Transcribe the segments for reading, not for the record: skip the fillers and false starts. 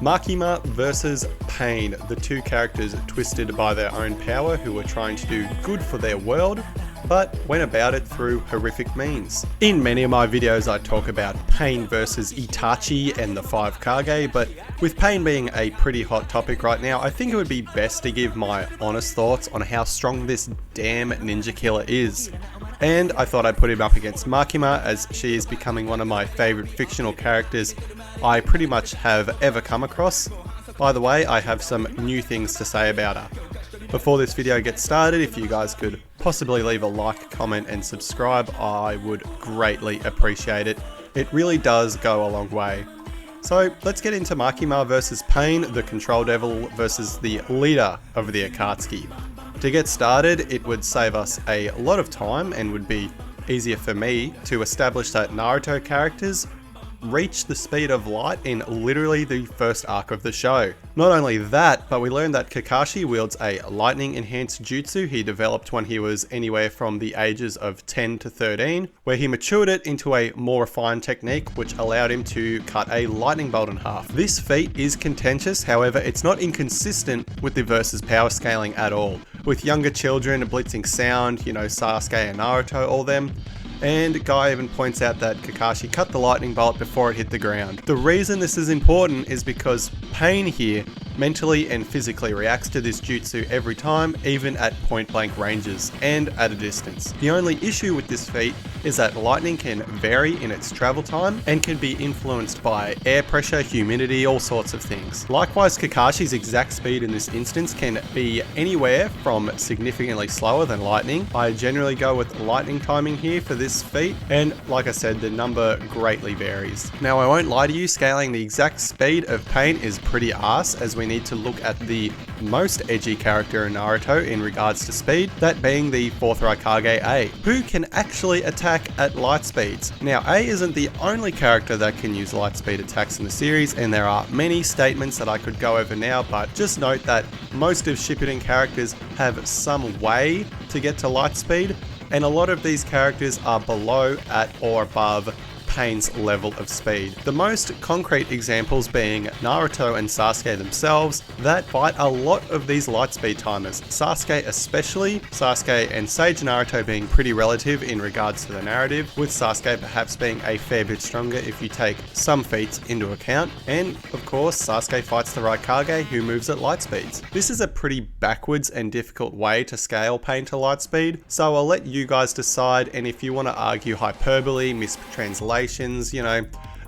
Makima versus Pain, the two characters twisted by their own power who were trying to do good for their world, but went about it through horrific means. In many of my videos I talk about Pain versus Itachi and the five Kage, but with Pain being a pretty hot topic right now, I think it would be best to give my honest thoughts on how strong this damn ninja killer is. And I thought I'd put him up against Makima, as she is becoming one of my favourite fictional characters I pretty much have ever come across. By the way, I have some new things to say about her. Before this video gets started, if you guys could possibly leave a like, comment and subscribe, I would greatly appreciate it. It really does go a long way. So let's get into Makima versus Pain, the Control Devil versus the leader of the Akatsuki. To get started, it would save us a lot of time and would be easier for me to establish that Naruto characters reach the speed of light in literally the first arc of the show. Not only that, but we learned that Kakashi wields a lightning enhanced jutsu he developed when he was anywhere from the ages of 10 to 13, where he matured it into a more refined technique which allowed him to cut a lightning bolt in half. This feat is contentious, however it's not inconsistent with the versus power scaling at all, with younger children blitzing sound, Sasuke and Naruto, all them. And Guy even points out that Kakashi cut the lightning bolt before it hit the ground. The reason this is important is because Pain here mentally and physically reacts to this jutsu every time, even at point blank ranges and at a distance. The only issue with this feat is that lightning can vary in its travel time and can be influenced by air pressure, humidity, all sorts of things. Likewise, Kakashi's exact speed in this instance can be anywhere from significantly slower than lightning. I generally go with lightning timing here for this feat, and like I said, the number greatly varies. Now I won't lie to you, scaling the exact speed of Pain is pretty arse, as we need to look at the most edgy character in Naruto in regards to speed, that being the 4th Raikage A, who can actually attack at light speeds. Now A isn't the only character that can use light speed attacks in the series, and there are many statements that I could go over now, but just note that most of Shippuden characters have some way to get to light speed, and a lot of these characters are below, at or above Pain's level of speed. The most concrete examples being Naruto and Sasuke themselves that fight a lot of these light speed timers. Sasuke especially, Sasuke and Sage Naruto being pretty relative in regards to the narrative, with Sasuke perhaps being a fair bit stronger if you take some feats into account, and of course Sasuke fights the Raikage who moves at light speeds. This is a pretty backwards and difficult way to scale Pain to light speed, so I'll let you guys decide, and if you want to argue hyperbole, mistranslation,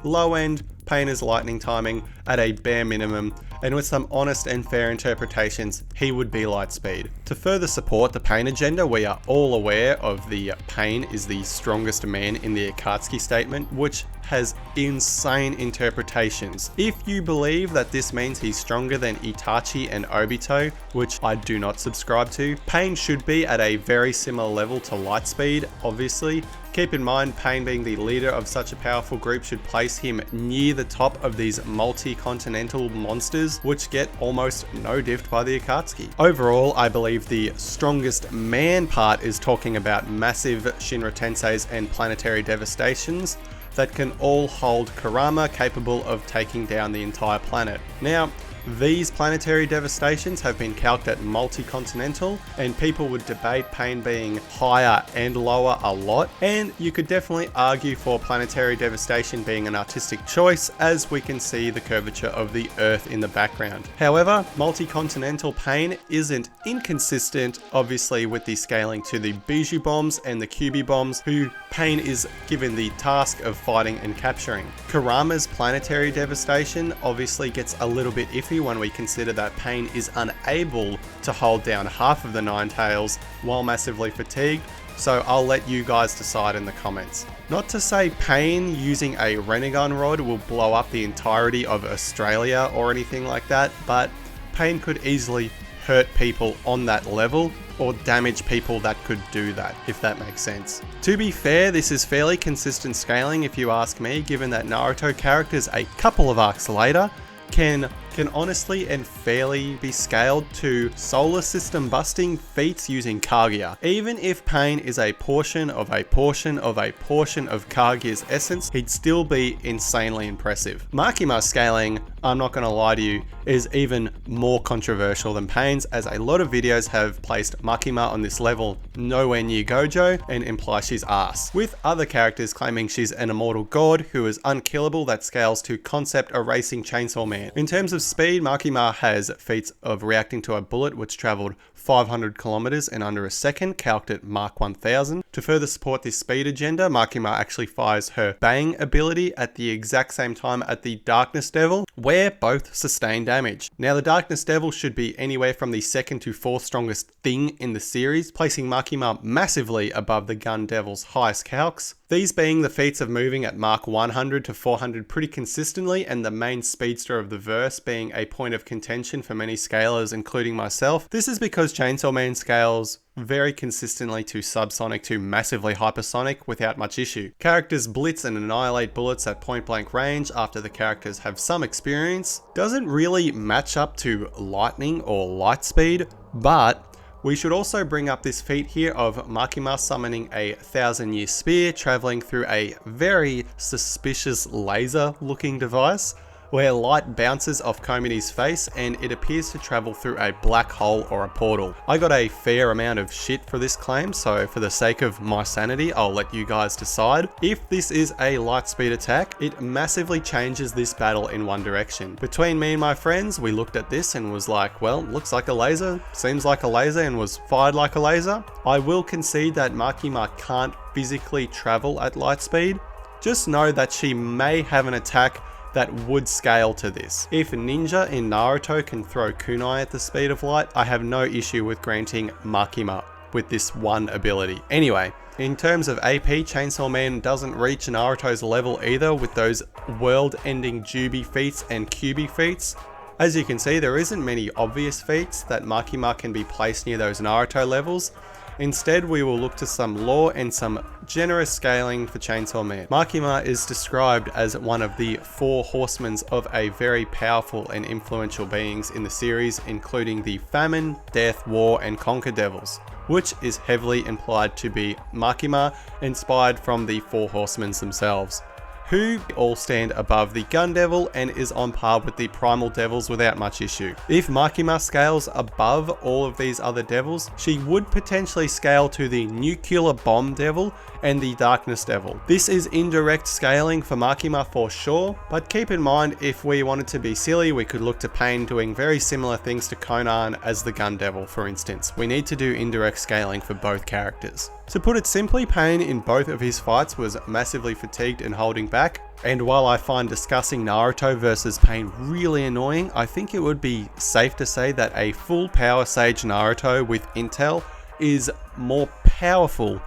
low end, Pain is lightning timing at a bare minimum, and with some honest and fair interpretations, he would be light speed. To further support the Pain agenda, we are all aware of the Pain is the strongest man in the Akatsuki statement, which has insane interpretations. If you believe that this means he's stronger than Itachi and Obito, which I do not subscribe to, Pain should be at a very similar level to light speed, obviously. Keep in mind, Pain being the leader of such a powerful group should place him near the top of these multi-continental monsters, which get almost no diffed by the Akatsuki. Overall, I believe the strongest man part is talking about massive Shinra Tenseis and planetary devastations that can all hold Kurama capable of taking down the entire planet. Now, these planetary devastations have been calced at multi-continental, and people would debate Pain being higher and lower a lot, and you could definitely argue for planetary devastation being an artistic choice, as we can see the curvature of the Earth in the background. However, multi-continental Pain isn't inconsistent, obviously, with the scaling to the Bijou bombs and the QB bombs, who Pain is given the task of fighting and capturing. Kurama's planetary devastation obviously gets a little bit iffy when we consider that Pain is unable to hold down half of the Nine Tails while massively fatigued, so I'll let you guys decide in the comments. Not to say Pain using a Renegon rod will blow up the entirety of Australia or anything like that, but Pain could easily hurt people on that level, or damage people that could do that, if that makes sense. To be fair, this is fairly consistent scaling if you ask me, given that Naruto characters a couple of arcs later can honestly and fairly be scaled to solar system busting feats using Kaguya. Even if Pain is a portion of a portion of a portion of Kaguya's essence, he'd still be insanely impressive. Makima scaling I'm not going to lie to you, is even more controversial than Pain's, as a lot of videos have placed Makima on this level nowhere near Gojo and imply she's ass, with other characters claiming she's an immortal god who is unkillable that scales to concept erasing Chainsawman. In terms of speed, Makima has feats of reacting to a bullet which travelled 500 kilometers in under a second, calced at Mach 1000. To further support this speed agenda, Makima actually fires her Bang ability at the exact same time at the Darkness Devil, where both sustain damage. Now, the Darkness Devil should be anywhere from the second to fourth strongest thing in the series, placing Makima massively above the Gun Devil's highest calcs. These being the feats of moving at Mach 100 to 400 pretty consistently, and the main speedster of the verse being a point of contention for many scalers, including myself. This is because Chainsawman scales very consistently to subsonic to massively hypersonic without much issue. Characters blitz and annihilate bullets at point blank range after the characters have some experience. Doesn't really match up to lightning or light speed, but we should also bring up this feat here of Makima summoning a 1000-year spear traveling through a very suspicious laser looking device, where light bounces off Komi's face and it appears to travel through a black hole or a portal. I got a fair amount of shit for this claim, so for the sake of my sanity, I'll let you guys decide. If this is a light speed attack, it massively changes this battle in one direction. Between me and my friends, we looked at this and was like, well, looks like a laser, seems like a laser, and was fired like a laser. I will concede that Makima can't physically travel at light speed. Just know that she may have an attack that would scale to this. If Ninja in Naruto can throw kunai at the speed of light, I have no issue with granting Makima with this one ability. Anyway, in terms of AP, Chainsawman doesn't reach Naruto's level either with those world-ending Jubi feats and Kyubi feats. As you can see, there isn't many obvious feats that Makima can be placed near those Naruto levels. Instead, we will look to some lore and some generous scaling for Chainsawman. Makima is described as one of the 4 horsemen of a very powerful and influential beings in the series, including the Famine, Death, War, and Conquer Devils, which is heavily implied to be Makima, inspired from the 4 horsemen themselves, who all stand above the Gun Devil and is on par with the Primal Devils without much issue. If Makima scales above all of these other devils, she would potentially scale to the Nuclear Bomb Devil and the Darkness Devil. This is indirect scaling for Makima for sure, but keep in mind, if we wanted to be silly, we could look to Pain doing very similar things to Conan as the Gun Devil, for instance. We need to do indirect scaling for both characters. To put it simply, Pain in both of his fights was massively fatigued and holding back, and while I find discussing Naruto versus Pain really annoying, I think it would be safe to say that a full Power Sage Naruto with Intel is more powerful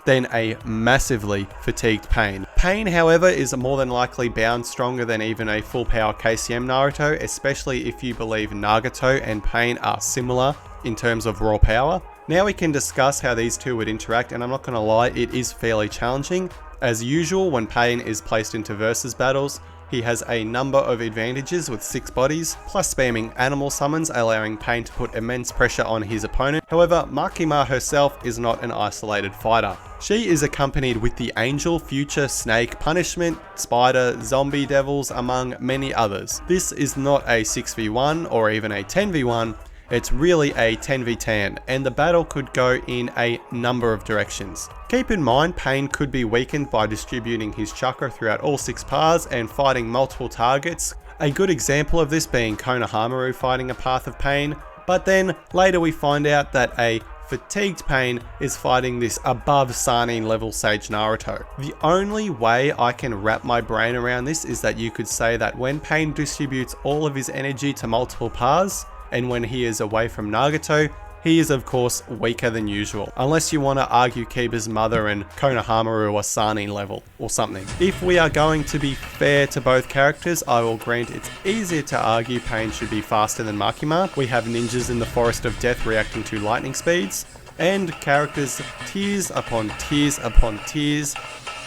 than a massively fatigued Pain. Pain, however, is more than likely bound stronger than even a full power KCM Naruto, especially if you believe Nagato and Pain are similar in terms of raw power. Now we can discuss how these two would interact, and I'm not going to lie, it is fairly challenging. As usual, when Pain is placed into versus battles, he has a number of advantages with 6 bodies, plus spamming animal summons, allowing Pain to put immense pressure on his opponent. However, Makima herself is not an isolated fighter. She is accompanied with the Angel, Future, Snake, Punishment, Spider, Zombie Devils, among many others. This is not a 6v1 or even a 10v1, it's really a 10v10, and the battle could go in a number of directions. Keep in mind, Pain could be weakened by distributing his chakra throughout all 6 paths and fighting multiple targets. A good example of this being Konohamaru fighting a path of Pain, but then later we find out that a fatigued Pain is fighting this above Sannin level Sage Naruto. The only way I can wrap my brain around this is that you could say that when Pain distributes all of his energy to multiple paths, and when he is away from Nagato, he is of course weaker than usual, unless you want to argue Kiba's mother and Konohamaru are Sannin level or something. If we are going to be fair to both characters, I will grant it's easier to argue Pain should be faster than Makima. We have ninjas in the Forest of Death reacting to lightning speeds, and characters tiers upon tiers upon tiers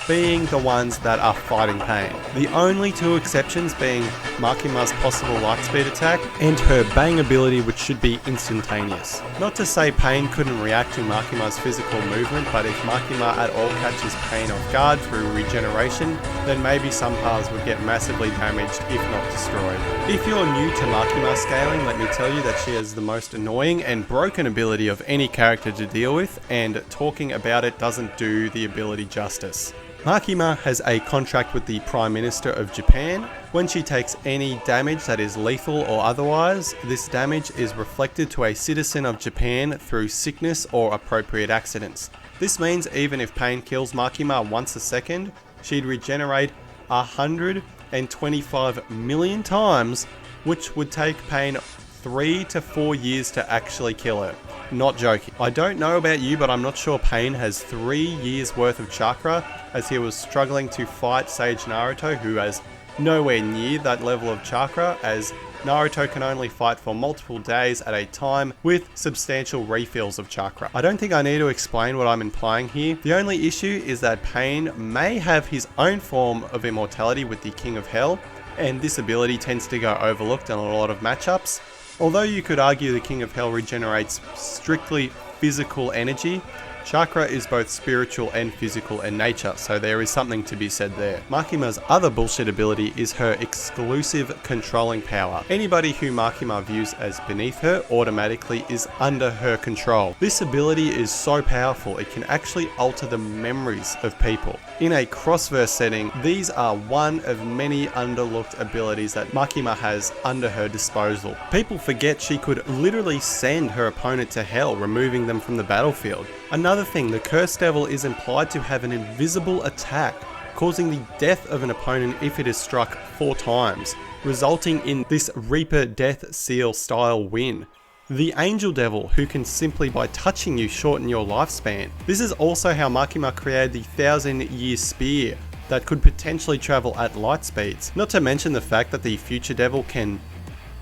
being the ones that are fighting Pain. The only two exceptions being Makima's possible lightspeed attack and her bang ability, which should be instantaneous. Not to say Pain couldn't react to Makima's physical movement, but if Makima at all catches Pain off guard through regeneration, then maybe some paths would get massively damaged if not destroyed. If you're new to Makima scaling, let me tell you that she has the most annoying and broken ability of any character to deal with, and talking about it doesn't do the ability justice. Makima has a contract with the Prime Minister of Japan. When she takes any damage that is lethal or otherwise, this damage is reflected to a citizen of Japan through sickness or appropriate accidents. This means even if Pain kills Makima once a second, she'd regenerate 125 million times, which would take Pain 3 to 4 years to actually kill her. Not joking. I don't know about you, but I'm not sure Pain has 3 years worth of chakra, as he was struggling to fight Sage Naruto, who has nowhere near that level of chakra, as Naruto can only fight for multiple days at a time with substantial refills of chakra. I don't think I need to explain what I'm implying here. The only issue is that Pain may have his own form of immortality with the King of Hell, and this ability tends to go overlooked in a lot of matchups. Although you could argue the King of Hell regenerates strictly physical energy, chakra is both spiritual and physical in nature, so there is something to be said there. Makima's other bullshit ability is her exclusive controlling power. Anybody who Makima views as beneath her automatically is under her control. This ability is so powerful it can actually alter the memories of people. In a crossverse setting, these are one of many underlooked abilities that Makima has under her disposal. People forget she could literally send her opponent to hell, removing them from the battlefield. Another thing, the Cursed Devil is implied to have an invisible attack, causing the death of an opponent if it is struck 4 times, resulting in this Reaper Death Seal style win. The Angel Devil, who can simply by touching you shorten your lifespan. This is also how Makima created the 1000-year spear that could potentially travel at light speeds. Not to mention the fact that the Future Devil can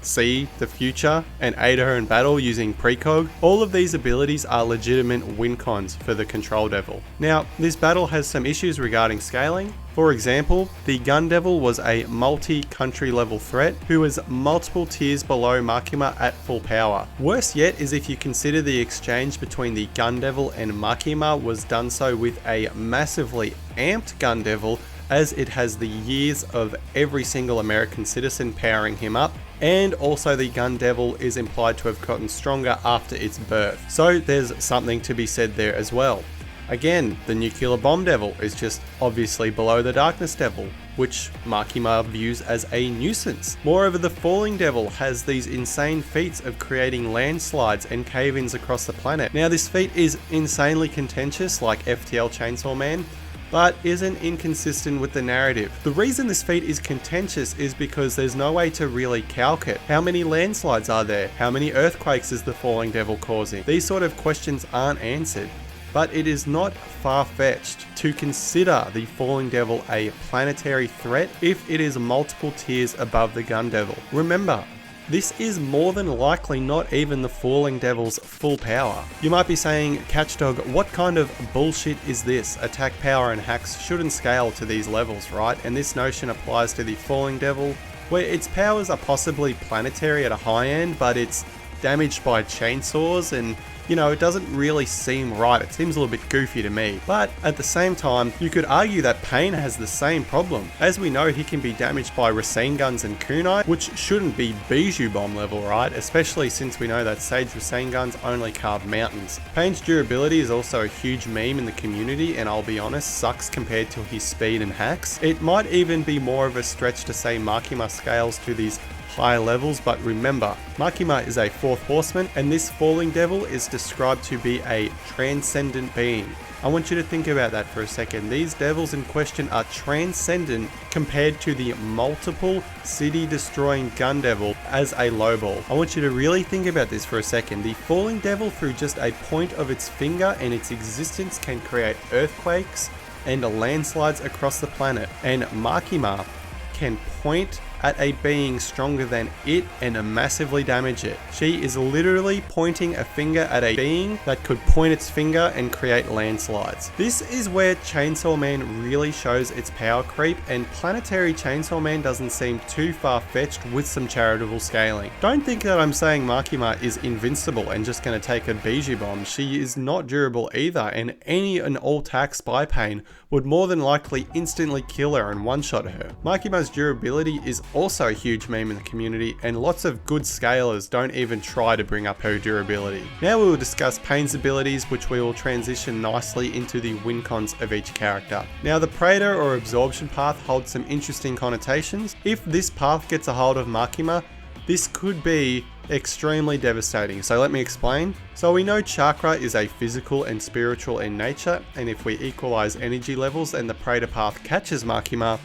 see the future and aid her in battle using precog. All of these abilities are legitimate win cons for the Control Devil. Now, this battle has some issues regarding scaling. For example, the Gun Devil was a multi-country level threat who was multiple tiers below Makima at full power. Worse yet is if you consider the exchange between the Gun Devil and Makima was done so with a massively amped Gun Devil, as it has the years of every single American citizen powering him up, and also the Gun Devil is implied to have gotten stronger after its birth. So there's something to be said there as well. Again, the Nuclear Bomb Devil is just obviously below the Darkness Devil, which Makima views as a nuisance. Moreover, the Falling Devil has these insane feats of creating landslides and cave-ins across the planet. Now this feat is insanely contentious like FTL Chainsawman, but isn't inconsistent with the narrative. The reason this feat is contentious is because there's no way to really calc it. How many landslides are there? How many earthquakes is the Falling Devil causing? These sort of questions aren't answered. But it is not far-fetched to consider the Falling Devil a planetary threat if it is multiple tiers above the Gun Devil. Remember, this is more than likely not even the Falling Devil's full power. You might be saying, Catchdog, what kind of bullshit is this? Attack power and hacks shouldn't scale to these levels, right? And this notion applies to the Falling Devil, where its powers are possibly planetary at a high end, but it's damaged by chainsaws and, you know, it doesn't really seem right. It seems a little bit goofy to me. But at the same time, you could argue that Pain has the same problem. As we know, he can be damaged by Racine guns and kunai, which shouldn't be Bijou bomb level, right? Especially since we know that Sage Racine guns only carve mountains. Pain's durability is also a huge meme in the community, and I'll be honest, sucks compared to his speed and hacks. It might even be more of a stretch to say Makima scales to these higher levels, but remember, Makima is a 4th horseman, and this Falling Devil is described to be a transcendent being. I want you to think about that for a second. These devils in question are transcendent compared to the multiple city-destroying Gun Devil as a lowball. I want you to really think about this for a second. The Falling Devil, through just a point of its finger and its existence, can create earthquakes and landslides across the planet, and Makima can point at a being stronger than it and massively damage it. She is literally pointing a finger at a being that could point its finger and create landslides. This is where Chainsawman really shows its power creep, and planetary Chainsawman doesn't seem too far-fetched with some charitable scaling. Don't think that I'm saying Makima is invincible and just going to take a Bijou bomb. She is not durable either, and any and all attacks by Pain would more than likely instantly kill her and one-shot her. Makima's durability is also a huge meme in the community, and lots of good scalers don't even try to bring up her durability. Now we will discuss Pain's abilities, which we will transition nicely into the win cons of each character. Now the Praetor or Absorption path holds some interesting connotations. If this path gets a hold of Makima, this could be extremely devastating, so let me explain. So we know chakra is a physical and spiritual in nature, and if we equalize energy levels and the Praetor path catches Makima,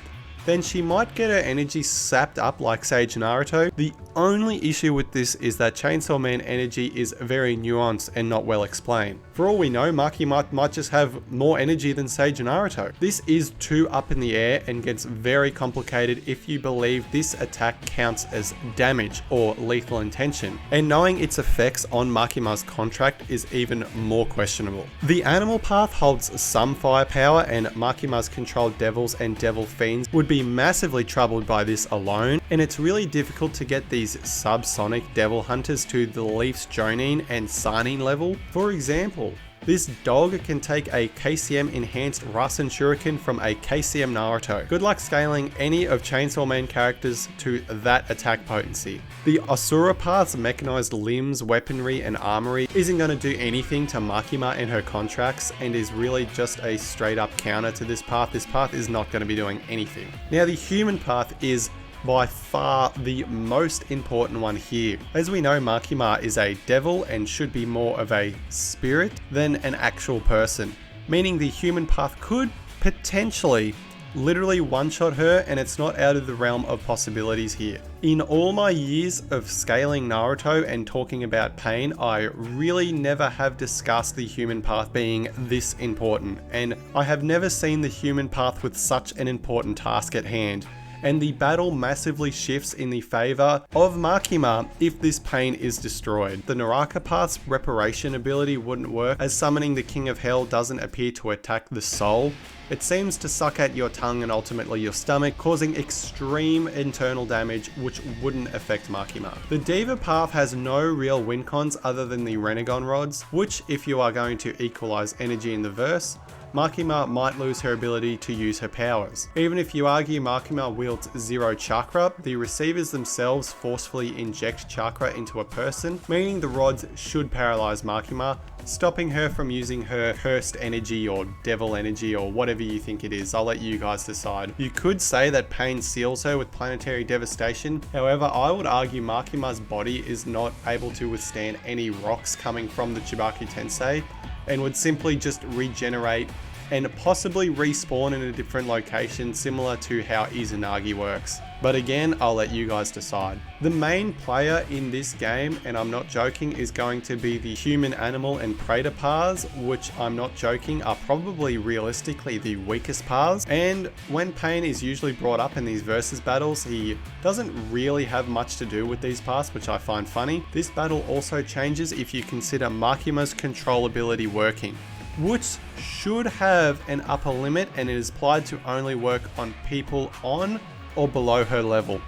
then she might get her energy sapped up like Sage Naruto. The only issue with this is that Chainsawman energy is very nuanced and not well explained. For all we know, Makima might just have more energy than Sage Naruto. This is too up in the air and gets very complicated if you believe this attack counts as damage or lethal intention, and knowing its effects on Makima's contract is even more questionable. The animal path holds some firepower, and Makima's controlled devils and devil fiends would be massively troubled by this alone, and it's really difficult to get these subsonic devil hunters to the Leaf's Jonin and Sanin level. For example, this dog can take a KCM enhanced Rasen Shuriken from a KCM Naruto. Good luck scaling any of Chainsawman characters to that attack potency. The Asura path's mechanized limbs, weaponry and armory isn't going to do anything to Makima and her contracts, and is really just a straight up counter to this path. This path is not going to be doing anything. Now the human path is by far the most important one here. As we know, Makima is a devil and should be more of a spirit than an actual person, meaning the human path could potentially literally one-shot her, and it's not out of the realm of possibilities here. In all my years of scaling Naruto and talking about Pain, I really never have discussed the human path being this important, and I have never seen the human path with such an important task at hand. And the battle massively shifts in the favor of Makima if this Pain is destroyed. The Naraka path's reparation ability wouldn't work, as summoning the King of Hell doesn't appear to attack the soul. It seems to suck at your tongue and ultimately your stomach, causing extreme internal damage which wouldn't affect Makima. The Diva path has no real win cons other than the Renegon rods, which, if you are going to equalize energy in the verse, Makima might lose her ability to use her powers. Even if you argue Makima wields zero chakra, the receivers themselves forcefully inject chakra into a person, meaning the rods should paralyze Makima, stopping her from using her cursed energy or devil energy or whatever you think it is. I'll let you guys decide. You could say that Pain seals her with planetary devastation. However, I would argue Makima's body is not able to withstand any rocks coming from the Chibaki Tensei, and would simply just regenerate and possibly respawn in a different location, similar to how Izanagi works. But again, I'll let you guys decide. The main player in this game, and I'm not joking, is going to be the human, animal and Praetor paths, which I'm not joking are probably realistically the weakest paths. And when Pain is usually brought up in these versus battles, he doesn't really have much to do with these paths, which I find funny. This battle also changes if you consider Makima's control ability working, which should have an upper limit, and it is applied to only work on people on or below her level.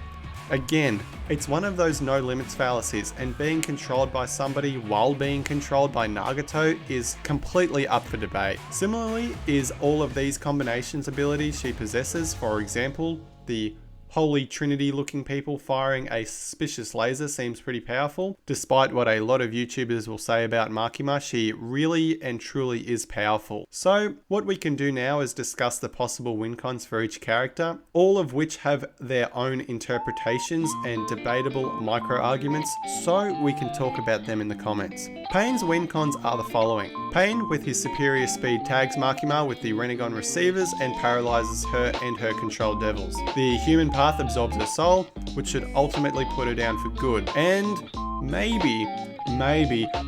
Again, it's one of those no limits fallacies, and being controlled by somebody while being controlled by Nagato is completely up for debate. Similarly is all of these combinations abilities she possesses. For example, the Holy Trinity looking people firing a suspicious laser seems pretty powerful. Despite what a lot of YouTubers will say about Makima, she really and truly is powerful. So what we can do now is discuss the possible win cons for each character, all of which have their own interpretations and debatable micro arguments, so we can talk about them in the comments. Pain's win cons are the following. Pain, with his superior speed, tags Makima with the Renegon receivers and paralyzes her and her controlled devils. The human path absorbs her soul, which should ultimately put her down for good. And maybe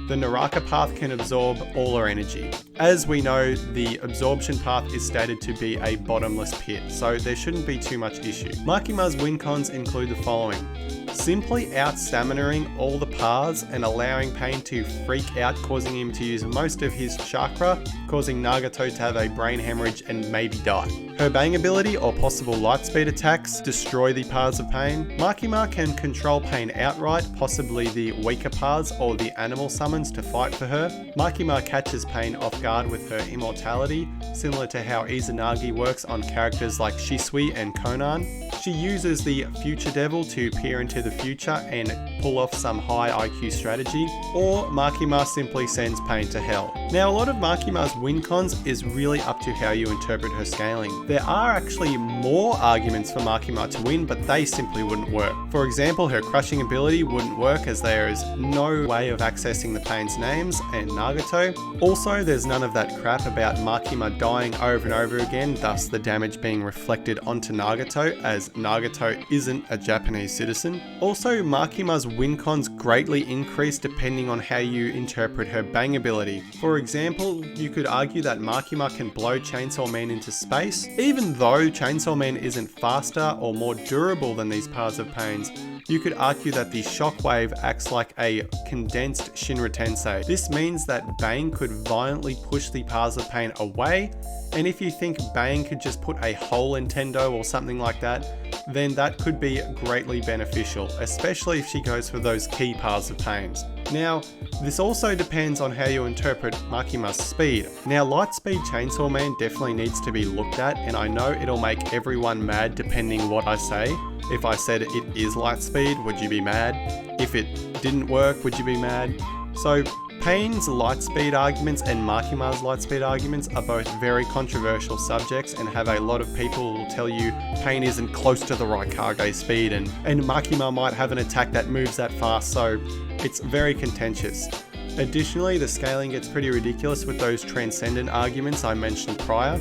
the Naraka path can absorb all her energy. As we know, the absorption path is stated to be a bottomless pit, so there shouldn't be too much issue. Makima's win cons include the following. Simply out-staminaing all the paths and allowing Pain to freak out, causing him to use most of his chakra, causing Nagato to have a brain hemorrhage and maybe die. Her bang ability or possible light speed attacks destroy the paths of Pain. Makima can control Pain outright, possibly the weaker paths or the animal summons to fight for her. Makima catches Pain off guard with her immortality, similar to how Izanagi works on characters like Shisui and Conan. She uses the Future Devil to peer into the future and pull off some high IQ strategy, or Makima simply sends Pain to hell. Now, a lot of Makima's win cons is really up to how you interpret her scaling. There are actually more arguments for Makima to win, but they simply wouldn't work. For example, her crushing ability wouldn't work as there is no way of accessing the Pain's names and Nagato. Also, there's none of that crap about Makima dying over and over again, thus the damage being reflected onto Nagato, as Nagato isn't a Japanese citizen. Also, Makima's win cons greatly increase depending on how you interpret her bang ability. For example, you could argue that Makima can blow Chainsawman into space. Even though Chainsawman isn't faster or more durable than these paths of Pains, you could argue that the shockwave acts like a condensed Shinra Tensei. This means that Bang could violently push the paths of Pain away, and if you think Bang could just put a hole in Tendo or something like that, then that could be greatly beneficial, especially if she goes for those key paths of Pains. Now, this also depends on how you interpret Makima's speed. Now, Lightspeed Chainsaw Man definitely needs to be looked at, and I know it'll make everyone mad depending what I say. If I said it is Lightspeed, would you be mad? If it didn't work, would you be mad? So, Pain's lightspeed arguments and Makima's lightspeed arguments are both very controversial subjects and have a lot of people who will tell you Pain isn't close to the Raikage speed and Makima might have an attack that moves that fast, so it's very contentious. Additionally, the scaling gets pretty ridiculous with those transcendent arguments I mentioned prior.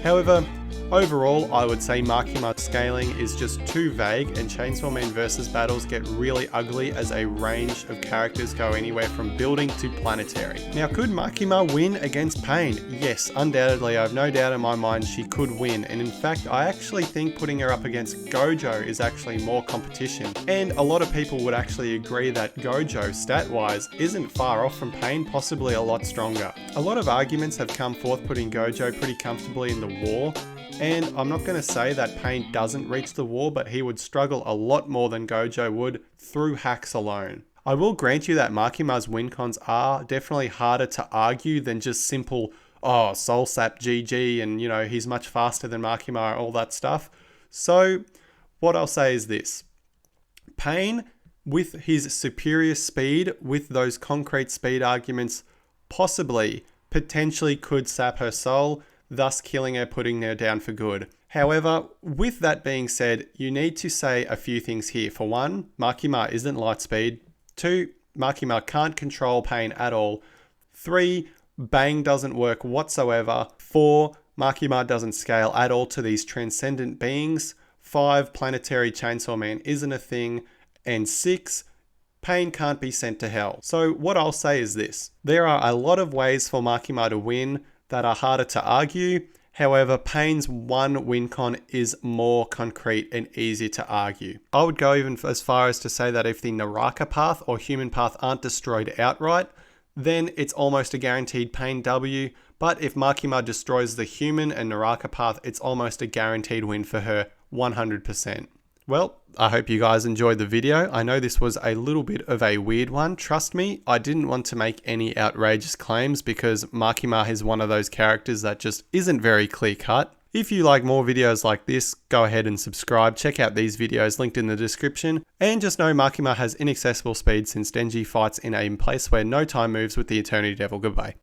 However, overall, I would say Makima's scaling is just too vague, and Chainsaw Man versus battles get really ugly as a range of characters go anywhere from building to planetary. Now, could Makima win against Pain? Yes, undoubtedly. I have no doubt in my mind she could win, and in fact, I actually think putting her up against Gojo is actually more competition. And a lot of people would actually agree that Gojo, stat-wise, isn't far off from Pain, possibly a lot stronger. A lot of arguments have come forth putting Gojo pretty comfortably in the war, and I'm not going to say that Pain doesn't reach the war, but he would struggle a lot more than Gojo would through hacks alone. I will grant you that Makima's win cons are definitely harder to argue than just simple, oh, Soul Sap GG and, you know, he's much faster than Makima, all that stuff. So what I'll say is this. Pain, with his superior speed, with those concrete speed arguments, potentially could sap her soul, thus killing her, putting her down for good. However, with that being said, you need to say a few things here. For one, Makima isn't Lightspeed. 2, Makima can't control Pain at all. 3, Bang doesn't work whatsoever. 4, Makima doesn't scale at all to these transcendent beings. 5, Planetary Chainsaw Man isn't a thing. And 6, Pain can't be sent to hell. So what I'll say is this. There are a lot of ways for Makima to win that are harder to argue. However, Pain's one win con is more concrete and easier to argue. I would go even as far as to say that if the Naraka path or human path aren't destroyed outright, then it's almost a guaranteed Pain W. But if Makima destroys the human and Naraka path, it's almost a guaranteed win for her 100%. Well, I hope you guys enjoyed the video. I know this was a little bit of a weird one. Trust me, I didn't want to make any outrageous claims because Makima is one of those characters that just isn't very clear cut. If you like more videos like this, go ahead and subscribe. Check out these videos linked in the description. And just know Makima has inaccessible speed since Denji fights in a place where no time moves with the Eternity Devil. Goodbye.